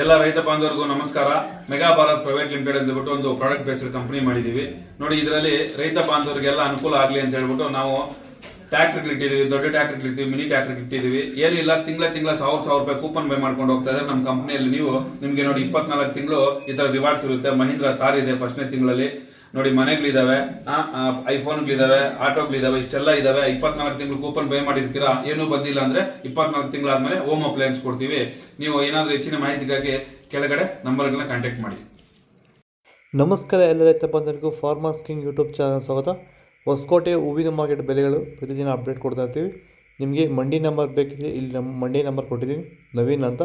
ಎಲ್ಲ ರೈತ ಬಾಂಧವರಿಗೂ ನಮಸ್ಕಾರ. ಮೆಗಾ ಭಾರತ್ ಪ್ರೈವೇಟ್ ಲಿಮಿಟೆಡ್ ಅಂದ್ಬಿಟ್ಟು ಒಂದು ಪ್ರಾಡಕ್ಟ್ ಬೇಸ್ಡ್ ಕಂಪನಿ ಮಾಡಿದೀವಿ ನೋಡಿ. ಇದರಲ್ಲಿ ರೈತ ಬಾಂಧವರಿಗೆಲ್ಲ ಅನುಕೂಲ ಆಗಲಿ ಅಂತ ಹೇಳ್ಬಿಟ್ಟು ನಾವು ಟ್ರ್ಯಾಕ್ಟರ್ ಇಟ್ಟಿದೀವಿ, ದೊಡ್ಡ ಟ್ರ್ಯಾಕ್ಟರ್ ಇಟ್ಟಿದೀವಿ, ಮಿನಿ ಟ್ರ್ಯಾಕ್ಟರ್ ಇಟ್ಟಿದೀವಿ. ಏನಿಲ್ಲ, ತಿಂಗಳ 1000 ರೂಪಾಯಿ ಕೂಪನ್ ಬೈ ಮಾಡ್ಕೊಂಡು ಹೋಗ್ತಾ ಇದ್ರೆ ನಮ್ಮ ಕಂಪನಿಯಲ್ಲಿ ನಿಮ್ಗೆ ನೋಡಿ 24 ತಿಂಗಳು ಈ ತರ ರಿವಾರ್ಡ್ಸ್ ಇರುತ್ತೆ. ಮಹೀಂದ್ರ ತಾರ್ ಇದೆ ಫಸ್ಟ್ನೇ ತಿಂಗಳಲ್ಲಿ ನೋಡಿ. ಮನೆಗಳಿದಾವೆ, ಐಫೋನ್ಗಳಿದಾವೆ, ಆಟೋಗಳಿದಾವೆ, ಇಷ್ಟೆಲ್ಲ ಇದಾವೆ. 24 ತಿಂಗಳು ಕೂಪನ್ ಬೈ ಮಾಡಿರ್ತೀರಾ, ಏನೂ ಬಂದಿಲ್ಲ ಅಂದ್ರೆ 24 ತಿಂಗಳಾದ್ಮೇಲೆ ಹೋಮ್ ಅಪ್ಲಯನ್ಸ್ ಕೊಡ್ತೀವಿ. ನೀವು ಏನಾದ್ರೂ ಹೆಚ್ಚಿನ ಮಾಹಿತಿಗಾಗಿ ಕೆಳಗಡೆ ನಂಬರ್ಗಳನ್ನ ಕಾಂಟ್ಯಾಕ್ಟ್ ಮಾಡಿ. ನಮಸ್ಕಾರ ಎಲ್ಲ ರೈತ ಬಂಧುಗಳಿಗೂ ಫಾರ್ಮರ್ಸ್ ಕಿಂಗ್ ಯೂಟ್ಯೂಬ್ ಚಾನಲ್ ಸ್ವಾಗತ. ಹೊಸಕೋಟೆ ಹೂವಿನ ಮಾರ್ಕೆಟ್ ಬೆಲೆಗಳು ಪ್ರತಿದಿನ ಅಪ್ಡೇಟ್ ಕೊಡ್ತಾ ಇರ್ತೀವಿ. ನಿಮಗೆ ಮಂಡಿ ನಂಬರ್ ಬೇಕಿದ್ರೆ ಇಲ್ಲಿ ನಮ್ಮ ಮಂಡಿ ನಂಬರ್ ಕೊಟ್ಟಿದ್ದೀನಿ, ನವೀನ್ ಅಂತ.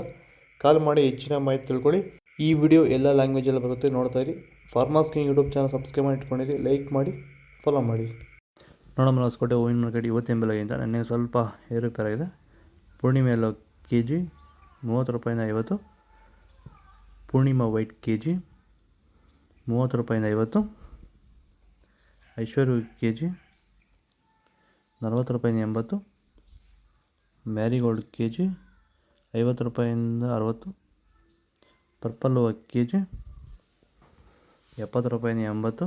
ಕಾಲ್ ಮಾಡಿ ಹೆಚ್ಚಿನ ಮಾಹಿತಿ ತಿಳ್ಕೊಳ್ಳಿ. ಈ ವಿಡಿಯೋ ಎಲ್ಲ ಲ್ಯಾಂಗ್ವೇಜಲ್ಲಿ ಬರುತ್ತೆ, ನೋಡ್ತಾ ಇರಿ. Farmers king YouTube channel subscribe ಮಾಡಿ ಇಟ್ಕೊಂಡಿರಿ, ಲೈಕ್ ಮಾಡಿ, ಫಾಲೋ ಮಾಡಿ. ನೋಡೋಣ ಹೊಸಕೋಟೆ ಹೂವಿನ ಮಾರ್ಕೆಟ್ ಇವತ್ತಿನ ಬೆಲೆಗಿಂತ ನನಗೆ ಸ್ವಲ್ಪ ಏರುಪೇರಾಗಿದೆ. ಪೂರ್ಣಿಮೆ ಎಲ್ಲೋ ಕೆ ಜಿ 30 ರೂಪಾಯಿಂದ 50, ಪೂರ್ಣಿಮಾ ವೈಟ್ ಕೆ ಜಿ 30 ರೂಪಾಯಿಂದ 50, ಐಶ್ವರ್ಯ ಕೆ ಜಿ 40 ರೂಪಾಯಿಂದ 80, ಮ್ಯಾರಿಗೋಲ್ಡ್ ಕೆ ಜಿ 50 ರೂಪಾಯಿಂದ 60, ಪರ್ಪಲ್ ಹೂವು ಕೆ ಜಿ 70 ರೂಪಾಯಿಂದ 80,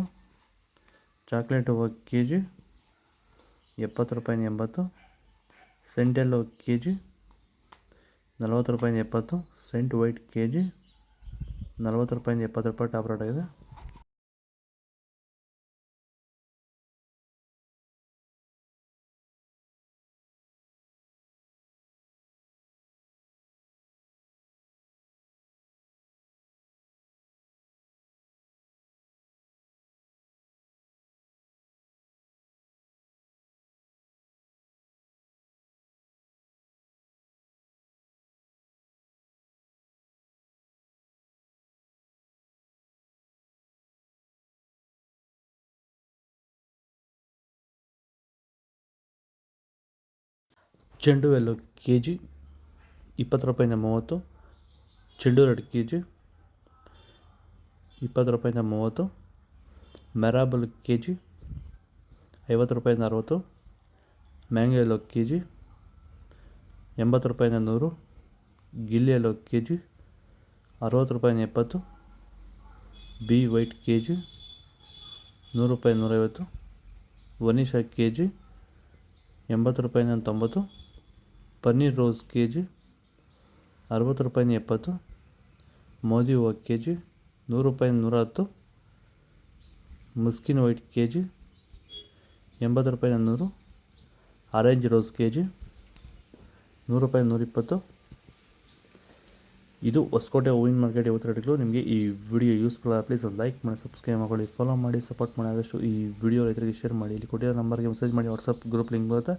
ಚಾಕ್ಲೇಟ್ ಹೂವು ಕೆ ಜಿ 70 ರೂಪಾಯಿಂದ 80, ಸೆಂಟೆಲ್ಲೋ ಕೆ ಜಿ 40 ರೂಪಾಯಿಂದ 70, ಸೆಂಟ್ ವೈಟ್ ಕೆ ಜಿ 40 ರೂಪಾಯಿಂದ 70 ರೂಪಾಯಿ ಟಾಪ್ ರೇಟ್ ಆಗಿದೆ. ಚೆಂಡು ಎಲ್ಲೋ ಕೆ ಜಿ 20 ರೂಪಾಯಿಂದ 30, ಚೆಂಡು ರೆಡ್ ಕೆ ಜಿ 20 ರೂಪಾಯಿಂದ 30, ಮೆರಾಬಲ್ ಕೆ ಜಿ 50 ರೂಪಾಯಿಂದ 60, ಮ್ಯಾಂಗೋ ಎಲ್ಲೋ ಕೆ ಜಿ 80 ರೂಪಾಯಿಂದ 100, ಗಿಲ್ಲಿ ಎಲ್ಲೋ ಕೆ ಜಿ 60 ರೂಪಾಯಿಂದ 70, ಬಿ ವೈಟ್ ಕೆ ಜಿ 100 ರೂಪಾಯಿ 150, ವನಿಷಾ ಕೆ ಜಿ 80 ರೂಪಾಯಿಂದ 90, ಪನ್ನೀರ್ ರೋಸ್ ಕೆ ಜಿ 60 ರೂಪಾಯಿಂದ 70, ಮೋದಿ ಹೂವು ಕೆ ಜಿ 100 ರೂಪಾಯಿಂದ 110, ಮುಸ್ಕಿನ್ ವೈಟ್ ಕೆ ಜಿ 80 ರೂಪಾಯಿಂದ 100, ಆರೆಂಜ್ ರೋಸ್ ಕೆ ಜಿ 100 ರೂಪಾಯಿಂದ 120. ಇದು ಹೊಸಕೋಟೆ ಹೂವಿನ ಮಾರ್ಕೆಟ್ ಇವತ್ತು ರೇಟ್ಗಳು. ನಿಮಗೆ ಈ ವಿಡಿಯೋ ಯೂಸ್ಫುಲ್ ಆಗಿ ಪ್ಲೀಸ್ ಒಂದು ಲೈಕ್ ಮಾಡಿ, ಸಬ್ಸ್ಕ್ರೈಬ್ ಮಾಡಿ, ಫಾಲೋ ಮಾಡಿ, ಸಪೋರ್ಟ್ ಮಾಡಿ. ಆದಷ್ಟು ಈ ವಿಡಿಯೋ ರೈತರಿಗೆ ಶೇರ್ ಮಾಡಿ. ಇಲ್ಲಿ ಕೊಟ್ಟಿರೋ ನಂಬರ್ಗೆ ಮೆಸೇಜ್ ಮಾಡಿ, ವಾಟ್ಸಪ್ ಗ್ರೂಪ್ ಲಿಂಕ್ ಬರುತ್ತೆ.